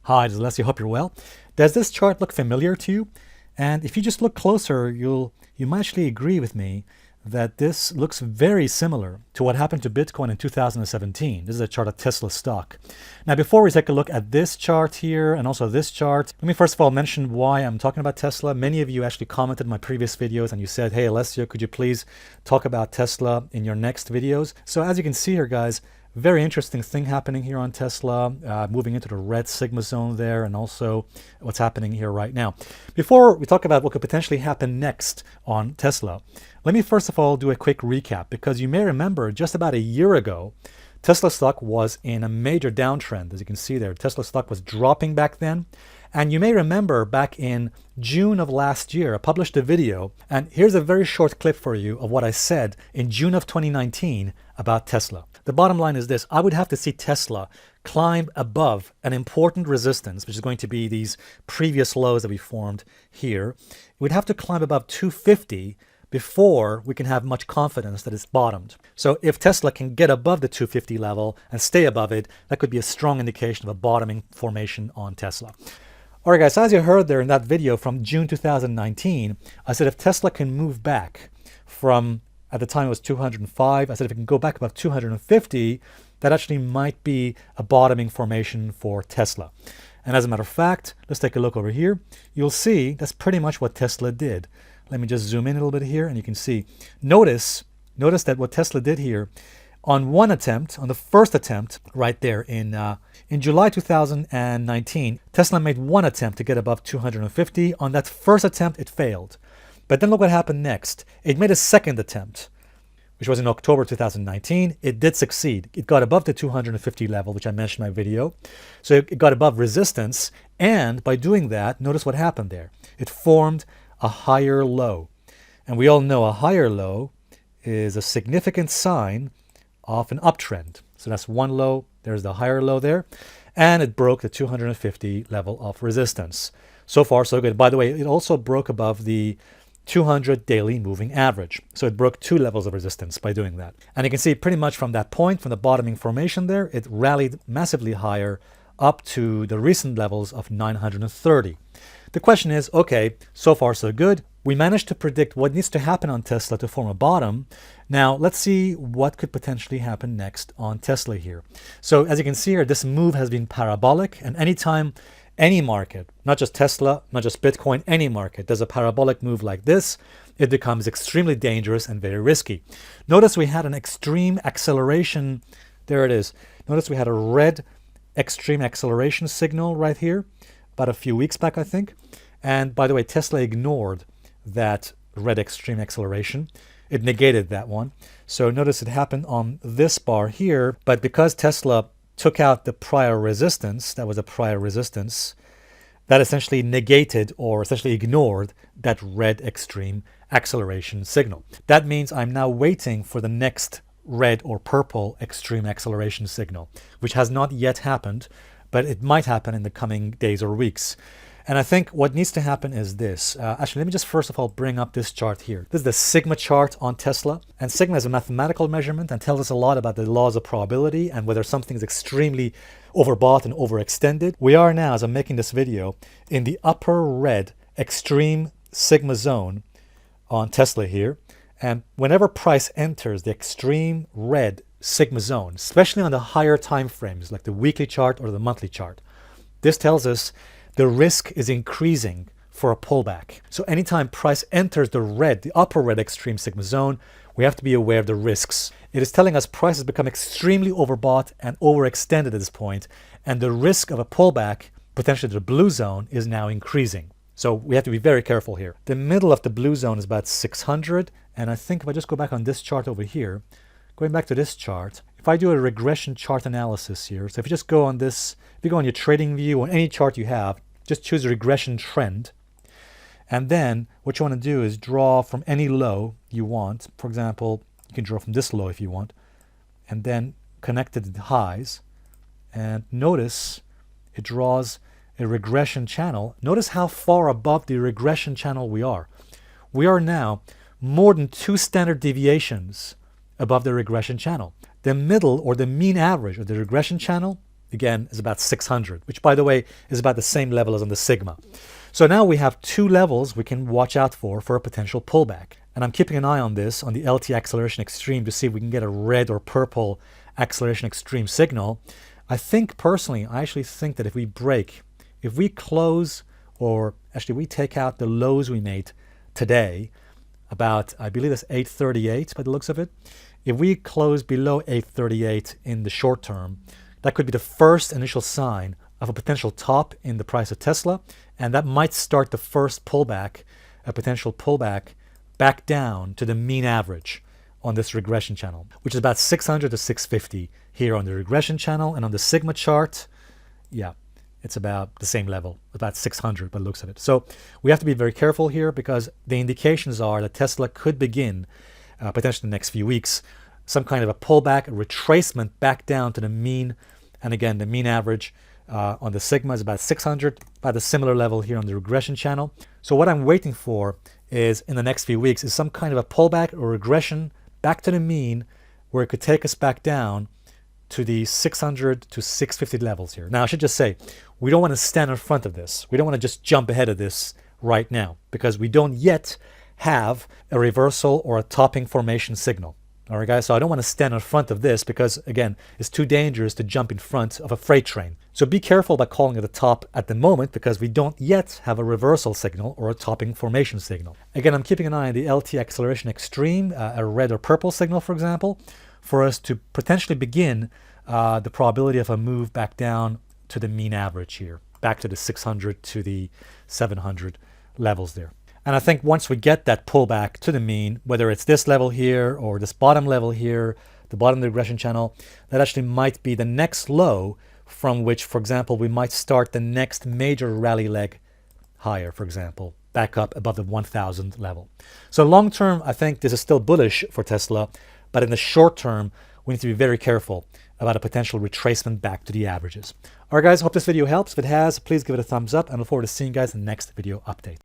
Hi, this is Alessio. Hope you're well. Does this chart look familiar to you? And if you just look closer, you might actually agree with me that this looks very similar to what happened to Bitcoin in 2017. This is a chart of Tesla stock. Now, before we take a look at this chart here and also this chart, let me first of all mention why I'm talking about Tesla. Many of you actually commented in my previous videos and you said, hey, Alessio, could you please talk about Tesla in your next videos? So as you can see here, guys, very interesting thing happening here on Tesla, moving into the red sigma zone there, and also what's happening here right now. Before we talk about what could potentially happen next on Tesla, let me first of all do a quick recap, because you may remember just about a year ago, Tesla stock was in a major downtrend. As you can see there, Tesla stock was dropping back then. And you may remember back in June of last year, I published a video, and here's a very short clip for you of what I said in June of 2019 about Tesla. The bottom line is this: I would have to see Tesla climb above an important resistance, which is going to be these previous lows that we formed here. We'd have to climb above 250 before we can have much confidence that it's bottomed. So if Tesla can get above the 250 level and stay above it, that could be a strong indication of a bottoming formation on Tesla. All right, guys, so as you heard there in that video from June 2019, I said if Tesla can move back from, at the time it was 205, I said if it can go back above 250, that actually might be a bottoming formation for Tesla. And as a matter of fact, let's take a look over here. You'll see that's pretty much what Tesla did. Let me just zoom in a little bit here and you can see. Notice that what Tesla did here, on one attempt, on the first attempt right there in July 2019, Tesla made one attempt to get above 250. On that first attempt, it failed. But then look what happened next. It made a second attempt, which was in October 2019. It did succeed. It got above the 250 level, which I mentioned in my video. So it got above resistance. And by doing that, notice what happened there. It formed a higher low. And we all know a higher low is a significant sign of an uptrend. So that's one low, there's the higher low there, and it broke the 250 level of resistance. So far, so good. By the way, it also broke above the 200 daily moving average. So it broke two levels of resistance by doing that. And you can see pretty much from that point, from the bottoming formation there, it rallied massively higher up to the recent levels of 930. The question is, okay, so far so good. We managed to predict what needs to happen on Tesla to form a bottom. Now, let's see what could potentially happen next on Tesla here. So as you can see here, this move has been parabolic, and anytime any market, not just Tesla, not just Bitcoin, any market does a parabolic move like this, it becomes extremely dangerous and very risky. Notice we had an extreme acceleration. There it is. Notice we had a red extreme acceleration signal right here about a few weeks back, I think. And by the way, Tesla ignored that red extreme acceleration. It negated that one. So notice it happened on this bar here, but because Tesla took out the prior resistance, that was a prior resistance, that essentially negated or essentially ignored that red extreme acceleration signal. That means I'm now waiting for the next red or purple extreme acceleration signal, which has not yet happened, but it might happen in the coming days or weeks. And I think what needs to happen is this. Actually, let me just first of all bring up this chart here. This is the sigma chart on Tesla. And sigma is a mathematical measurement and tells us a lot about the laws of probability and whether something is extremely overbought and overextended. We are now, as I'm making this video, in the upper red extreme sigma zone on Tesla here. And whenever price enters the extreme red sigma zone, especially on the higher time frames like the weekly chart or the monthly chart, this tells us the risk is increasing for a pullback. So anytime price enters the upper red extreme sigma zone, we have to be aware of the risks. It is telling us price has become extremely overbought and overextended at this point, and the risk of a pullback, potentially the blue zone, is now increasing. So we have to be very careful here. The middle of the blue zone is about 600, and I think if I just go back on this chart over here, going back to this chart, if I do a regression chart analysis here, so if you just go on this, if you go on your trading view or any chart you have, just choose a regression trend. And then what you want to do is draw from any low you want. For example, you can draw from this low if you want, and then connect it to the highs. And notice it draws a regression channel. Notice how far above the regression channel we are. We are now more than 2 standard deviations above the regression channel. The middle or the mean average of the regression channel again, is about 600, which, by the way, is about the same level as on the sigma. So now we have two levels we can watch out for a potential pullback. And I'm keeping an eye on this, on the LT acceleration extreme, to see if we can get a red or purple acceleration extreme signal. I actually think that if we close, or actually we take out the lows we made today, about, I believe that's 838 by the looks of it. If we close below 838 in the short term, that could be the first initial sign of a potential top in the price of Tesla, and that might start the first pullback, a potential pullback back down to the mean average on this regression channel, which is about 600 to 650 here on the regression channel. And on the sigma chart, yeah, it's about the same level, about 600 by the looks of it. So we have to be very careful here, because the indications are that Tesla could begin, potentially in the next few weeks, some kind of a pullback, a retracement back down to the mean. And again, the mean average on the sigma is about 600, about a similar level here on the regression channel. So what I'm waiting for is, in the next few weeks, is some kind of a pullback or regression back to the mean, where it could take us back down to the 600 to 650 levels here. Now, I should just say, we don't want to stand in front of this. We don't want to just jump ahead of this right now, because we don't yet have a reversal or a topping formation signal. All right, guys, so I don't want to stand in front of this, because, again, it's too dangerous to jump in front of a freight train. So be careful about calling it a top at the moment, because we don't yet have a reversal signal or a topping formation signal. Again, I'm keeping an eye on the LT acceleration extreme, a red or purple signal, for example, for us to potentially begin the probability of a move back down to the mean average here, back to the 600 to the 700 levels there. And I think once we get that pullback to the mean, whether it's this level here or this bottom level here, the bottom of the regression channel, that actually might be the next low from which, for example, we might start the next major rally leg higher, for example, back up above the 1,000 level. So long term, I think this is still bullish for Tesla, but in the short term, we need to be very careful about a potential retracement back to the averages. All right, guys, hope this video helps. If it has, please give it a thumbs up, and I look forward to seeing you guys in the next video update.